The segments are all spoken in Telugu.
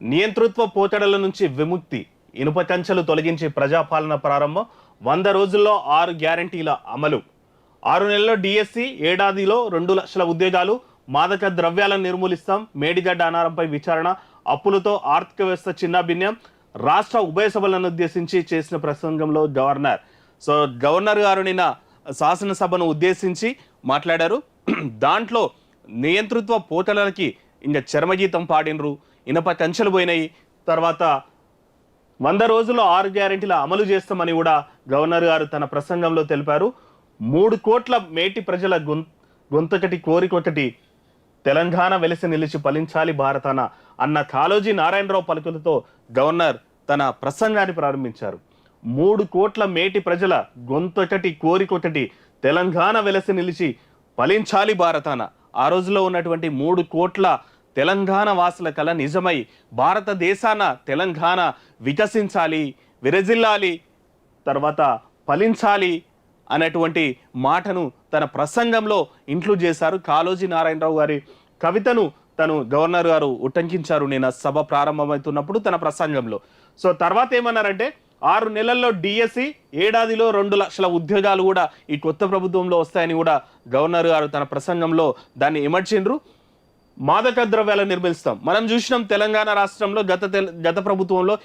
నియంతృత్వ పోచడల నుంచి విముక్తి, ఇనుప కంచెలు తొలగించి ప్రజాపాలన ప్రారంభం, 100 రోజుల్లో 6 గ్యారంటీల అమలు, 6 నెలల్లో డిఎస్సి, ఏడాదిలో 2 లక్షల ఉద్యోగాలు, మాదక ద్రవ్యాలను నిర్మూలిస్తాం, మేడిగడ్డ అనారంపై విచారణ, అప్పులతో ఆర్థిక వ్యవస్థ చిన్నాభిన్నం, రాష్ట్ర ఉభయ సభలను ఉద్దేశించి చేసిన ప్రసంగంలో గవర్నర్. సో గవర్నర్ గారు నిన్న శాసనసభను ఉద్దేశించి మాట్లాడారు. దాంట్లో నియంతృత్వ పోతలకి ఇంకా చర్మగీతం పాడినరు, ఇనప కంచెలు పోయినాయి, తర్వాత 100 రోజుల్లో 6 గ్యారెంటీల అమలు చేస్తామని కూడా గవర్నర్ గారు తన ప్రసంగంలో తెలిపారు. 3 కోట్ల మేటి ప్రజల గొంతొకటి కోరికొకటి, తెలంగాణ వెలిసి నిలిచి ఫలించాలి భారతాన అన్న కాళోజీ నారాయణరావు పలుకులతో గవర్నర్ తన ప్రసంగాన్ని ప్రారంభించారు. 3 కోట్ల మేటి ప్రజల గొంతొకటి కోరికొకటి, తెలంగాణ వెలిసి నిలిచి ఫలించాలి భారతాన. ఆ రోజులో ఉన్నటువంటి 3 కోట్ల తెలంగాణ వాసుల కల నిజమై భారతదేశాన తెలంగాణ వికసించాలి, విరజిల్లాలి, తర్వాత ఫలించాలి అనేటువంటి మాటను తన ప్రసంగంలో ఇంక్లూడ్ చేశారు. కాళోజీ నారాయణరావు గారి కవితను తను గవర్నర్ గారు ఉటంకించారు నిన్న సభ ప్రారంభమవుతున్నప్పుడు తన ప్రసంగంలో. సో తర్వాత ఏమన్నారంటే 6 నెలల్లో డిఎస్సి, ఏడాదిలో 2 లక్షల ఉద్యోగాలు కూడా ఈ కొత్త ప్రభుత్వంలో వస్తాయని కూడా గవర్నర్ గారు తన ప్రసంగంలో దాన్ని ఇమర్చిండ్రు. మాదక ద్రవ్యాలను నిర్మిస్తాం. మనం చూసినాం తెలంగాణ రాష్ట్రంలో గత ప్రభుత్వంలో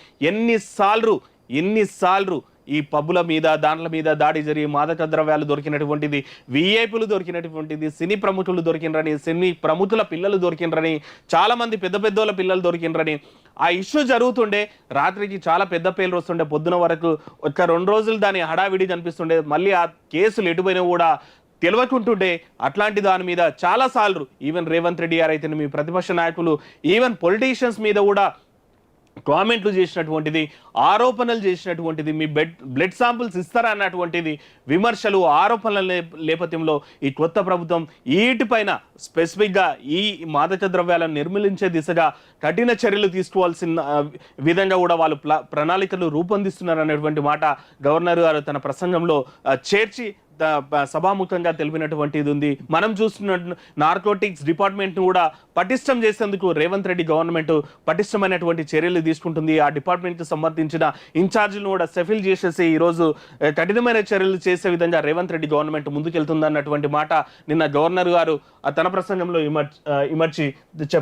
ఎన్నిసార్లు ఈ పబ్బుల మీద దాంట్ల మీద దాడి జరిగి మాదక ద్రవ్యాలు దొరికినటువంటిది, విఐపీలు దొరికినటువంటిది, సినీ ప్రముఖులు దొరికినరని, సినీ ప్రముఖుల పిల్లలు దొరికినరని, చాలా మంది పెద్దోళ్ళ పిల్లలు దొరికినరని ఆ ఇష్యూ జరుగుతుండే. రాత్రికి చాలా పెద్ద పేర్లు వస్తుండే, పొద్దున వరకు ఒక 2 రోజులు దాని హడావిడి కనిపిస్తుండే, మళ్ళీ ఆ కేసులు ఎటుపోయినా కూడా తెలియకుంటుండే. అట్లాంటి దాని మీద చాలాసార్లు ఈవెన్ రేవంత్ రెడ్డి గారు అయితే, మీ ప్రతిపక్ష నాయకులు, ఈవెన్ పొలిటీషియన్స్ మీద కూడా కామెంట్లు చేసినటువంటిది, ఆరోపణలు చేసినటువంటిది, మీ బ్లడ్ శాంపుల్స్ ఇస్తారా అన్నటువంటిది విమర్శలు, ఆరోపణల నేపథ్యంలో ఈ కొత్త ప్రభుత్వం వీటిపైన స్పెసిఫిక్గా ఈ మాదక ద్రవ్యాలను నిర్మూలించే దిశగా కఠిన చర్యలు తీసుకోవాల్సిన విధంగా కూడా వాళ్ళు ప్రణాళికలు రూపొందిస్తున్నారు అనేటువంటి మాట గవర్నర్ గారు తన ప్రసంగంలో చేర్చి సభాముఖంగా తెలిపినటువంటిది ఉంది. మనం చూస్తున్న నార్కోటిక్స్ డిపార్ట్మెంట్ను కూడా పటిష్టం చేసేందుకు రేవంత్ రెడ్డి గవర్నమెంట్ పటిష్టమైనటువంటి చర్యలు తీసుకుంటుంది. ఆ డిపార్ట్మెంట్కి సంబంధించిన ఇన్ఛార్జీలను కూడా సెఫిల్ చేసేసి ఈరోజు కఠినమైన చర్యలు చేసే విధంగా రేవంత్ రెడ్డి గవర్నమెంట్ ముందుకెళ్తుంది అన్నటువంటి మాట నిన్న గవర్నర్ గారు తన ప్రసంగంలో ఇమర్చి